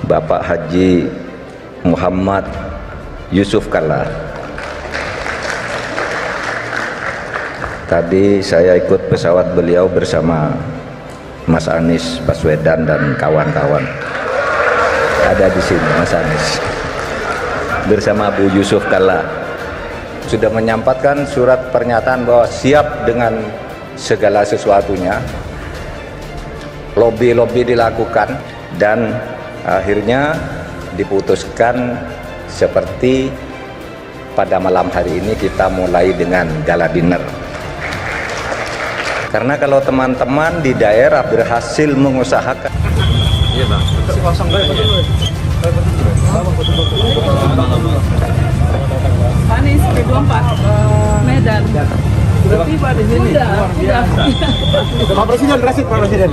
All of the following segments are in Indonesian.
Bapak Haji Muhammad Yusuf Kalla. Tadi saya ikut pesawat beliau bersama Mas Anies Baswedan dan kawan-kawan. Ada di sini Mas Anies bersama Bu Yusuf Kalla. Sudah menyampaikan surat pernyataan bahwa siap dengan segala sesuatunya. Lobby dilakukan dan akhirnya diputuskan seperti pada malam hari ini kita mulai dengan gala dinner. Karena kalau teman-teman di daerah berhasil mengusahakan. Iya bang. Anies P24 Medan. Sudah tiba di sini. Sudah. Pak Presiden, Pak Presiden.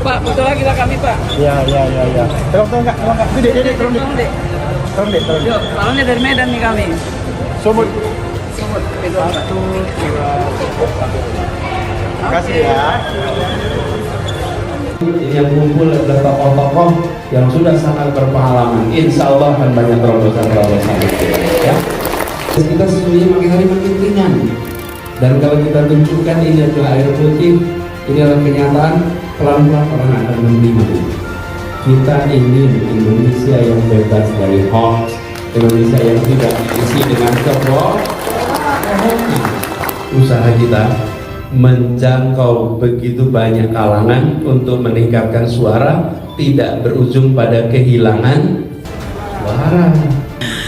Pak, betul lagi lah kami Pak. Iya. Tolong enggak. Dede, tolong deh. Yuk, balonnya dari Medan nih kami. Sumut. P24. Terima kasih ya. Ini yang kumpul adalah tokoh-tokoh yang sudah sangat berpengalaman. Insya Allah akan banyak terobosan-terobosan ya. Kita sesungguhnya makin hari makin ringan. Dan kalau kita tunjukkan ini adalah air putih, ini adalah kenyataan, pelan-pelan orang akan menerima ini. Kita ingin Indonesia yang bebas dari hoax, Indonesia yang tidak diisi dengan kebohongan. Usaha kita menjangkau begitu banyak kalangan untuk meningkatkan suara, tidak berujung pada kehilangan suara.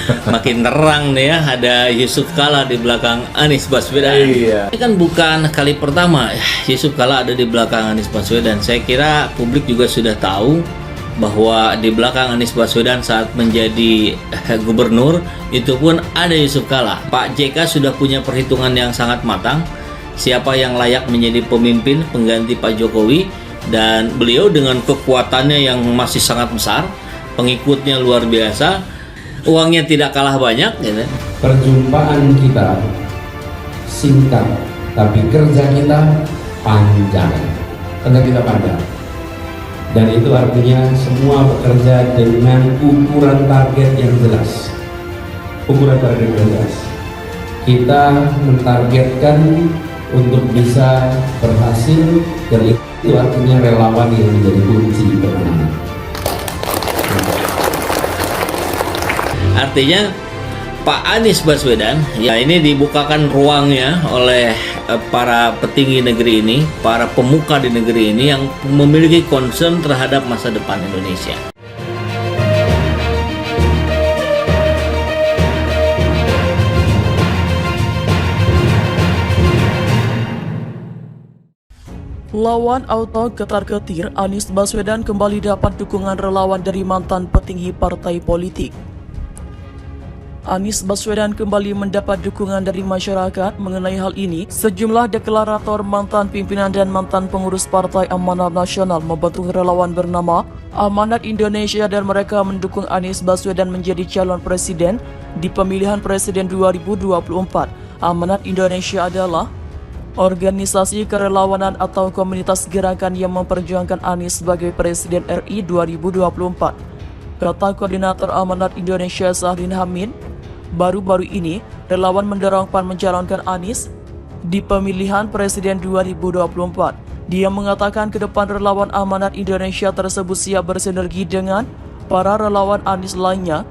Makin terang nih ya, ada Yusuf Kalla di belakang Anies Baswedan. Iya. Ini kan bukan kali pertama Yusuf Kalla ada di belakang Anies Baswedan. Saya kira publik juga sudah tahu bahwa di belakang Anies Baswedan saat menjadi gubernur itu pun ada Yusuf Kalla. Pak JK sudah punya perhitungan yang sangat matang siapa yang layak menjadi pemimpin pengganti Pak Jokowi, dan beliau dengan kekuatannya yang masih sangat besar, pengikutnya luar biasa, uangnya tidak kalah banyak gitu. Perjumpaan kita singkat, tapi kerja kita panjang. Kerja kita panjang. Dan itu artinya semua bekerja dengan ukuran target yang jelas. Ukuran target yang jelas. Kita mentargetkan untuk bisa berhasil, dan itu artinya relawan yang menjadi kunci kemenangan. Artinya Pak Anies Baswedan ya ini dibukakan ruangnya oleh para petinggi negeri ini, para pemuka di negeri ini yang memiliki concern terhadap masa depan Indonesia. Lawan auto ketar-ketir, Anies Baswedan kembali dapat dukungan relawan dari mantan petinggi partai politik. Anies Baswedan kembali mendapat dukungan dari masyarakat mengenai hal ini. Sejumlah deklarator mantan pimpinan dan mantan pengurus Partai Amanat Nasional membentuk relawan bernama Amanat Indonesia dan mereka mendukung Anies Baswedan menjadi calon presiden di pemilihan presiden 2024. Amanat Indonesia adalah organisasi kerelawanan atau komunitas gerakan yang memperjuangkan Anies sebagai Presiden RI 2024. Kata Koordinator Amanat Indonesia Zahrin Hamid, baru-baru ini relawan mendorong PAN mencalonkan Anies di pemilihan Presiden 2024. Dia mengatakan ke depan relawan Amanat Indonesia tersebut siap bersinergi dengan para relawan Anies lainnya.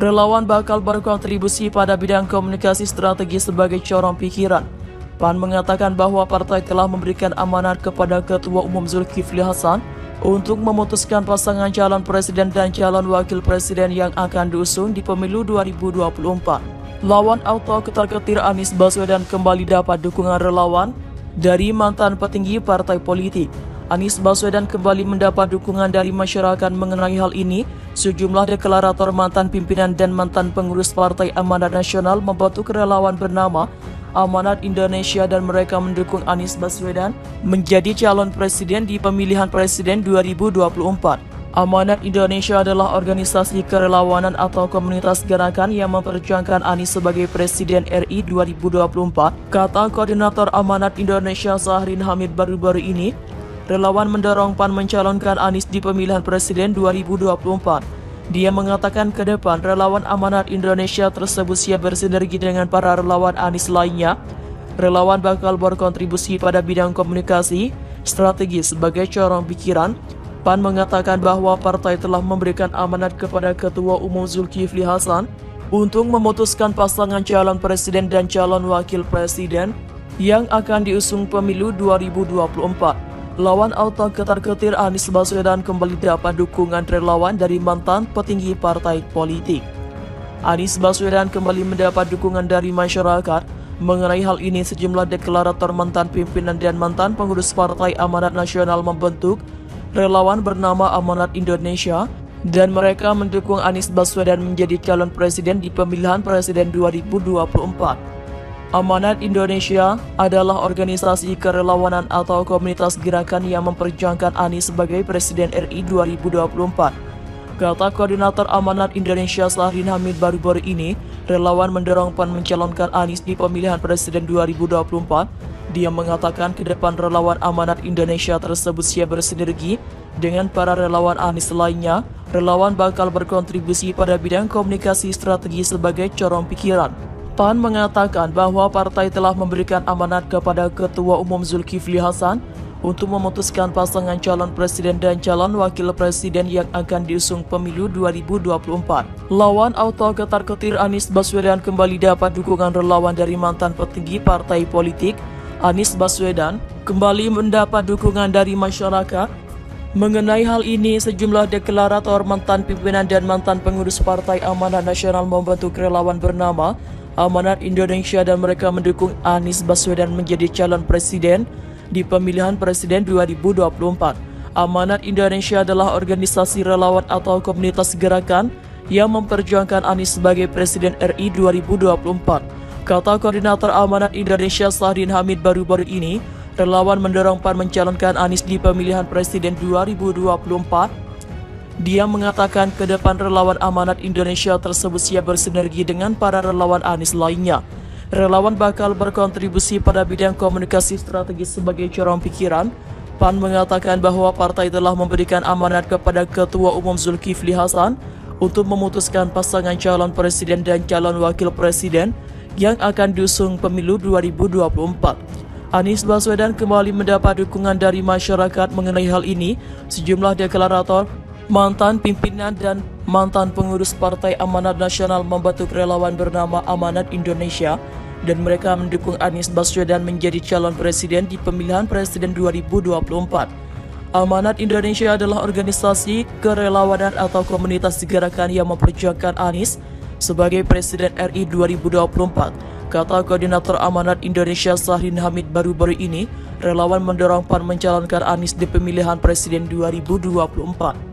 Relawan bakal berkontribusi pada bidang komunikasi strategi sebagai corong pikiran. PAN mengatakan bahwa partai telah memberikan amanat kepada Ketua Umum Zulkifli Hasan untuk memutuskan pasangan calon presiden dan calon wakil presiden yang akan diusung di pemilu 2024. Lawan auto ketar-ketir Anies Baswedan kembali dapat dukungan relawan dari mantan petinggi partai politik. Anies Baswedan kembali mendapat dukungan dari masyarakat mengenai hal ini. Sejumlah deklarator mantan pimpinan dan mantan pengurus Partai Amanat Nasional membentuk relawan bernama Amanat Indonesia dan mereka mendukung Anies Baswedan menjadi calon presiden di pemilihan presiden 2024. Amanat Indonesia adalah organisasi kerelawanan atau komunitas gerakan yang memperjuangkan Anies sebagai Presiden RI 2024. Kata Koordinator Amanat Indonesia Zahrin Hamid, baru-baru ini relawan mendorong PAN mencalonkan Anies di pemilihan presiden 2024. Dia mengatakan ke depan relawan Amanat Indonesia tersebut siap bersinergi dengan para relawan Anies lainnya. Relawan bakal berkontribusi pada bidang komunikasi, strategi sebagai corong pikiran. PAN mengatakan bahwa partai telah memberikan amanat kepada Ketua Umum Zulkifli Hasan untuk memutuskan pasangan calon presiden dan calon wakil presiden yang akan diusung pemilu 2024. Lawan auto ketar-ketir Anies Baswedan kembali dapat dukungan relawan dari mantan petinggi partai politik. Anies Baswedan kembali mendapat dukungan dari masyarakat. Mengenai hal ini, sejumlah deklarator mantan pimpinan dan mantan pengurus Partai Amanat Nasional membentuk relawan bernama Amanat Indonesia, dan mereka mendukung Anies Baswedan menjadi calon presiden di pemilihan presiden 2024. Amanat Indonesia adalah organisasi kerelawanan atau komunitas gerakan yang memperjuangkan Anies sebagai Presiden RI 2024. Kata koordinator Amanat Indonesia Sahrien Hamid baru-baru ini, relawan mendorong PAN mencalonkan Anies di pemilihan presiden 2024. Dia mengatakan ke depan relawan Amanat Indonesia tersebut siap bersinergi dengan para relawan Anies lainnya. Relawan bakal berkontribusi pada bidang komunikasi strategi sebagai corong pikiran. PAN mengatakan bahwa partai telah memberikan amanat kepada Ketua Umum Zulkifli Hasan untuk memutuskan pasangan calon presiden dan calon wakil presiden yang akan diusung pemilu 2024. Lawan auto ketar-ketir Anies Baswedan kembali dapat dukungan relawan dari mantan petinggi partai politik. Anies Baswedan kembali mendapat dukungan dari masyarakat. Mengenai hal ini, sejumlah deklarator mantan pimpinan dan mantan pengurus Partai Amanat Nasional membentuk relawan bernama Amanat Indonesia dan mereka mendukung Anies Baswedan menjadi calon presiden di pemilihan presiden 2024. Amanat Indonesia adalah organisasi relawan atau komunitas gerakan yang memperjuangkan Anies sebagai Presiden RI 2024. Kata koordinator Amanat Indonesia Sahrien Hamid baru-baru ini, relawan mendorong PAN mencalonkan Anies di pemilihan presiden 2024. Dia mengatakan ke depan relawan Amanat Indonesia tersebut siap bersinergi dengan para relawan Anies lainnya. Relawan bakal berkontribusi pada bidang komunikasi strategis sebagai corong pikiran. PAN mengatakan bahwa partai telah memberikan amanat kepada Ketua Umum Zulkifli Hasan untuk memutuskan pasangan calon presiden dan calon wakil presiden yang akan diusung pemilu 2024. Anies Baswedan kembali mendapat dukungan dari masyarakat. Mengenai hal ini, sejumlah deklarator, mantan pimpinan dan mantan pengurus Partai Amanat Nasional membentuk relawan bernama Amanat Indonesia dan mereka mendukung Anies Baswedan menjadi calon presiden di pemilihan presiden 2024. Amanat Indonesia adalah organisasi kerelawanan atau komunitas gerakan yang memperjuangkan Anies sebagai Presiden RI 2024. Kata koordinator Amanat Indonesia Sahrien Hamid baru-baru ini, relawan mendorong PAN mencalonkan Anies di pemilihan presiden 2024.